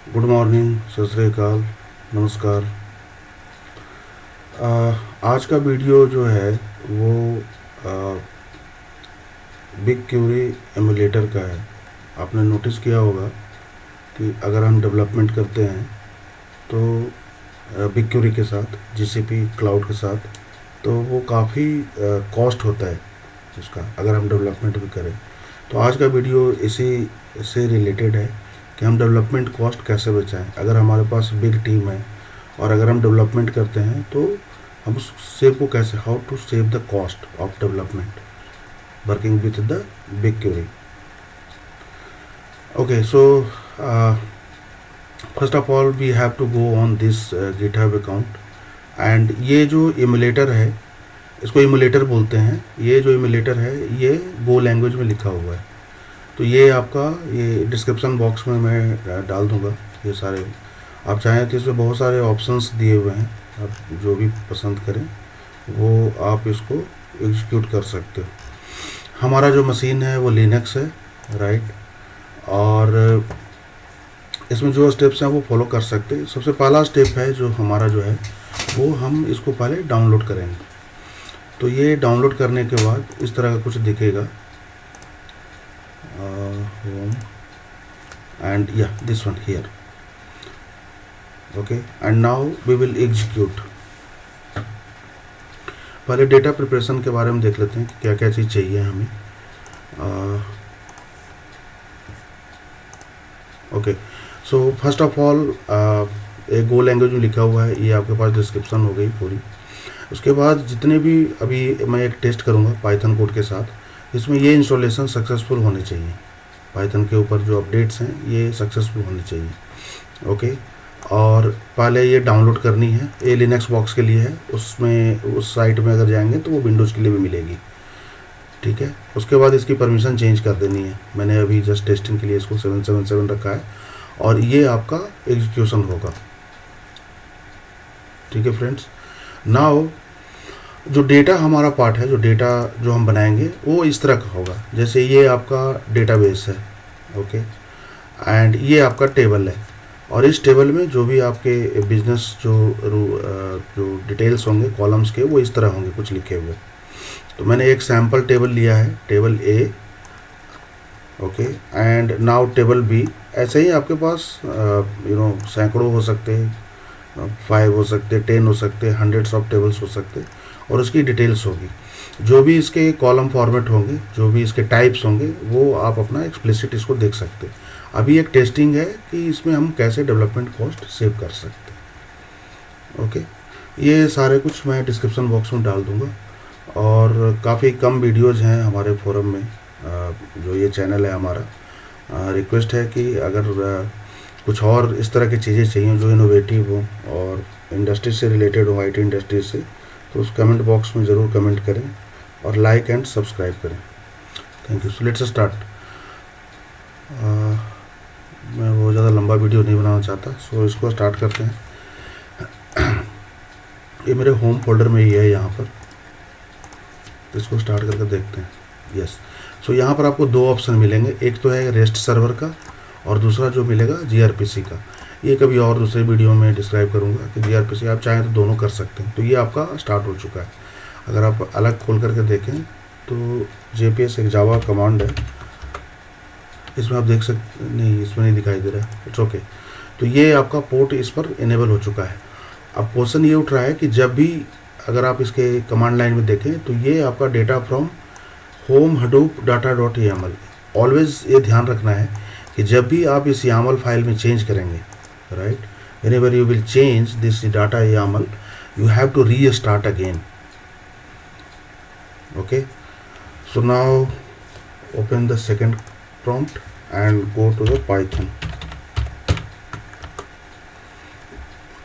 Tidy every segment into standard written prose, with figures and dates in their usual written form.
Good morning, सत श्री अकाल, नमस्कार। आज का वीडियो जो है वो बिग क्यूरी एमुलेटर का है। आपने नोटिस किया होगा कि अगर हम डेवलपमेंट करते हैं तो बिग क्यूरी के साथ, जीसीपी क्लाउड के साथ, तो वो काफ़ी कॉस्ट होता है उसका, अगर हम डेवलपमेंट भी करें। तो आज का वीडियो इसी से रिलेटेड है कि हम डेवलपमेंट कॉस्ट कैसे बचाएं। अगर हमारे पास बिग टीम है और अगर हम डेवलपमेंट करते हैं तो हम उस सेव को कैसे, how to save the cost of development working with the big query. Okay, so first of all we have to go on this GitHub account and ये जो इमुलेटर है इसको इमुलेटर बोलते हैं। ये जो इमुलेटर है ये गो लैंग्वेज में लिखा हुआ है। तो ये आपका, ये डिस्क्रिप्शन बॉक्स में मैं डाल दूंगा ये सारे। आप चाहें तो इसमें बहुत सारे ऑप्शंस दिए हुए हैं, आप जो भी पसंद करें वो आप इसको एग्जीक्यूट कर सकते हो। हमारा जो मशीन है वो लिनक्स है, राइट। और इसमें जो स्टेप्स हैं वो फॉलो कर सकते हैं। सबसे पहला स्टेप है जो हमारा जो है वो हम इसको पहले डाउनलोड करेंगे। तो ये डाउनलोड करने के बाद इस तरह का कुछ दिखेगा, home and yeah, this one here. Okay, and now we will execute. पहले डेटा प्रिपरेशन के बारे में देख लेते हैं कि क्या क्या चीज़ चाहिए हमें। Okay, so first of all एक गो लैंग्वेज में लिखा हुआ है, ये आपके पास डिस्क्रिप्शन हो गई पूरी। उसके बाद जितने भी, अभी मैं एक टेस्ट करूँगा पाइथन कोड के साथ, इसमें ये इंस्टॉलेशन सक्सेसफुल होने चाहिए। पाइथन के ऊपर जो अपडेट्स हैं ये सक्सेसफुल होने चाहिए। ओके, और पहले ये डाउनलोड करनी है। ये लिनक्स बॉक्स के लिए है, उसमें उस साइट में अगर जाएंगे तो वो विंडोज़ के लिए भी मिलेगी, ठीक है। उसके बाद इसकी परमिशन चेंज कर देनी है। मैंने अभी जस्ट टेस्टिंग के लिए इसको 777 रखा है और ये आपका एग्जीक्यूशन होगा, ठीक है फ्रेंड्स। नाउ जो डेटा हमारा पार्ट है, जो डेटा जो हम बनाएंगे वो इस तरह का होगा। जैसे ये आपका डेटाबेस है, ओके, एंड ये आपका टेबल है। और इस टेबल में जो भी आपके बिजनेस जो डिटेल्स होंगे कॉलम्स के, वो इस तरह होंगे कुछ लिखे हुए। तो मैंने एक सैम्पल टेबल लिया है, table A, okay, and now table B. ऐसे ही आपके पास सैकड़ों हो सकते हैं, 5 हो सकते, 10 हो सकते, हंड्रेड्स ऑफ टेबल्स हो सकते, और उसकी डिटेल्स होगी। जो भी इसके कॉलम फॉर्मेट होंगे, जो भी इसके टाइप्स होंगे, वो आप अपना एक्सप्लिसिट इसको देख सकते हैं। अभी एक टेस्टिंग है कि इसमें हम कैसे डेवलपमेंट कॉस्ट सेव कर सकते हैं। ओके, ये सारे कुछ मैं डिस्क्रिप्शन बॉक्स में डाल दूंगा। और काफ़ी कम वीडियोज़ हैं हमारे फोरम में, जो ये चैनल है हमारा। रिक्वेस्ट है कि अगर कुछ और इस तरह की चीज़ें चाहिए जो इनोवेटिव हो और इंडस्ट्री से रिलेटेड हो, IT इंडस्ट्री से, तो उस कमेंट बॉक्स में ज़रूर कमेंट करें और लाइक एंड सब्सक्राइब करें। Thank you. So let's start. मैं बहुत ज़्यादा लंबा वीडियो नहीं बनाना चाहता, सो इसको स्टार्ट करते हैं। ये मेरे होम फोल्डर में ही है यहाँ पर, तो इसको स्टार्ट करके देखते हैं। यस, सो यहाँ पर आपको दो ऑप्शन मिलेंगे। एक तो है रेस्ट सर्वर का और दूसरा जो मिलेगा gRPC का। ये कभी और दूसरे वीडियो में डिस्क्राइब करूँगा कि gRPC आप चाहें तो दोनों कर सकते हैं। तो ये आपका स्टार्ट हो चुका है। अगर आप अलग खोल करके देखें तो JPS एक जावा कमांड है, इसमें आप देख सकते, नहीं इसमें नहीं दिखाई दे रहा है, इट्स ओके। तो ये आपका पोर्ट इस पर इनेबल हो चुका है। अब क्वेश्चन ये उठ रहा है कि जब भी अगर आप इसके कमांड लाइन में देखें तो ये आपका data from home Hadoop data.yaml, always ये ध्यान रखना है कि जब भी आप इस YAML फाइल में चेंज करेंगे, right, whenever you will change this data YAML, you have to restart again. Okay, so now open the second prompt and go to the Python.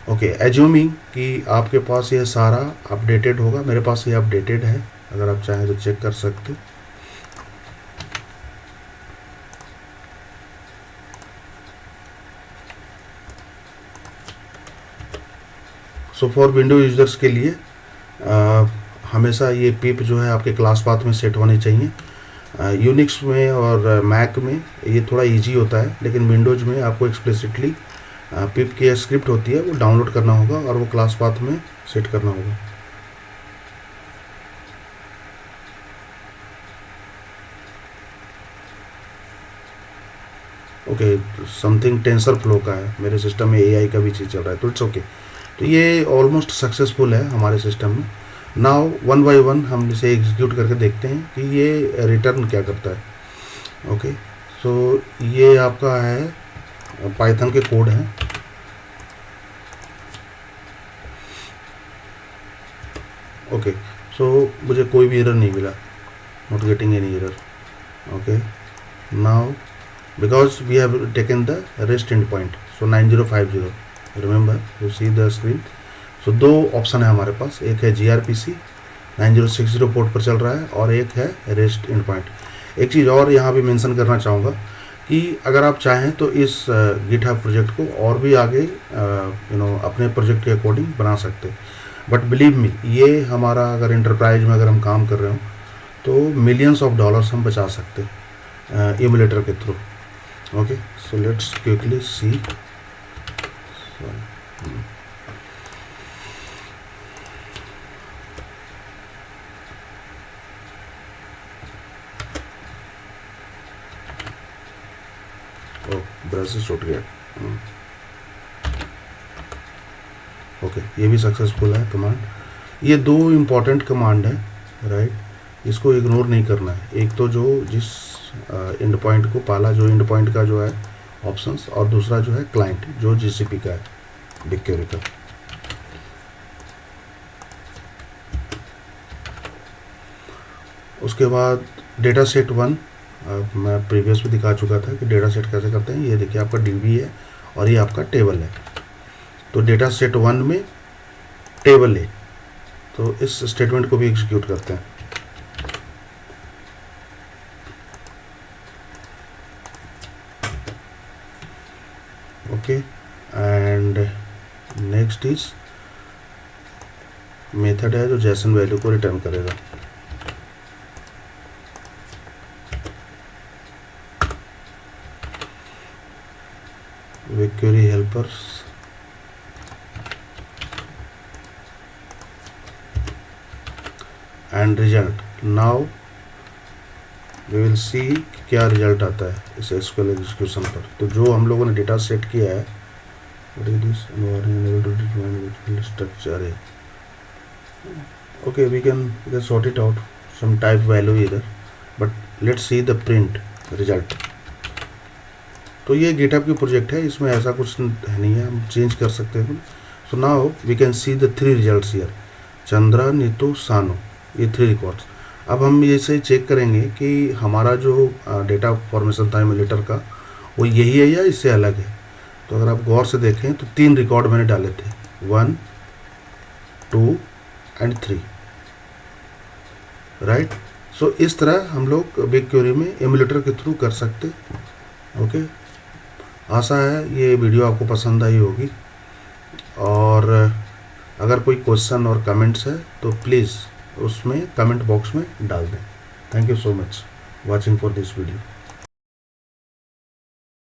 Okay, assuming कि आपके पास ये सारा अपडेटेड होगा। मेरे पास ये updated है, अगर आप चाहें तो चेक कर सकते। सो फॉर विंडो यूजर्स के लिए हमेशा ये पिप जो है आपके क्लास पाथ में सेट होनी चाहिए। यूनिक्स में और मैक में ये थोड़ा इजी होता है, लेकिन विंडोज़ में आपको एक्सप्लिसिटली पिप की स्क्रिप्ट होती है, वो डाउनलोड करना होगा और वो क्लास पाथ में सेट करना होगा। ओके, समथिंग टेंसर फ्लो का है, मेरे सिस्टम में एआई का भी चीज़ चल रहा है, तो इट्स ओके। तो ये ऑलमोस्ट सक्सेसफुल है हमारे सिस्टम में। नाउ वन बाय वन हम इसे एग्जीक्यूट करके देखते हैं कि ये रिटर्न क्या करता है। ओके, सो ये आपका है पाइथन के कोड हैं। ओके, सो मुझे कोई भी एरर नहीं मिला, not getting any error. Okay, now because we have taken the REST endpoint, so 9050, remember you see the screen। so दो ऑप्शन है हमारे पास, एक है gRPC 9060 पोर्ट पर चल रहा है और एक है REST endpoint। एक चीज़ और यहाँ भी मेंशन करना चाहूँगा कि अगर आप चाहें तो इस GitHub प्रोजेक्ट को और भी आगे अपने प्रोजेक्ट के अकॉर्डिंग बना सकते, बट बिलीव मी ये हमारा अगर इंटरप्राइज में अगर हम काम कर रहे हो तो मिलियंस ऑफ डॉलर्स हम बचा सकते एमुलेटर के through. Okay, so let's quickly see। Brushes टूट गया। ओके, ये भी सक्सेसफुल है कमांड। ये दो इम्पॉर्टेंट कमांड है, राइट, इसको इग्नोर नहीं करना है। एक तो जो जिस एंड पॉइंट को पाला, जो एंड पॉइंट का जो है ऑप्शंस, और दूसरा जो है क्लाइंट जो जीसीपी का है BigQuery का। उसके बाद डेटा सेट 1, मैं प्रीवियस में दिखा चुका था कि डेटा सेट कैसे करते हैं। ये देखिए आपका DB है और ये आपका टेबल है। तो डेटा सेट 1 में टेबल है, तो इस स्टेटमेंट को भी एग्जीक्यूट करते हैं। Okay, and next is method है जो जेसन वैल्यू को रिटर्न करेगा। BigQuery helpers and result. Now we will see क्या रिजल्ट आता है इस SQL एग्जीक्यूशन पर। तो जो हम लोगों ने डेटा सेट किया है, what is this environment structure है। Okay, we can sort it out some type value इधर, but let's see the print result. तो ये GitHub की प्रोजेक्ट है, इसमें ऐसा कुछ नहीं है, हम चेंज कर सकते हैं। So now we can see the 3 results here, Chandra, Neetu, Sanu, ये 3 रिकॉर्ड्स। अब हम इसे चेक करेंगे कि हमारा जो डेटा फॉर्मेशन था एमुलेटर का वो यही है या इससे अलग है। तो अगर आप गौर से देखें तो 3 रिकॉर्ड मैंने डाले थे, 1, 2 एंड 3, राइट। सो इस तरह हम लोग BigQuery में एमुलेटर के थ्रू कर सकते। ओके, आशा है ये वीडियो आपको पसंद आई होगी, और अगर कोई क्वेश्चन और कमेंट्स है तो प्लीज़ उसमें कमेंट बॉक्स में डाल दें। Thank you so much watching for this video.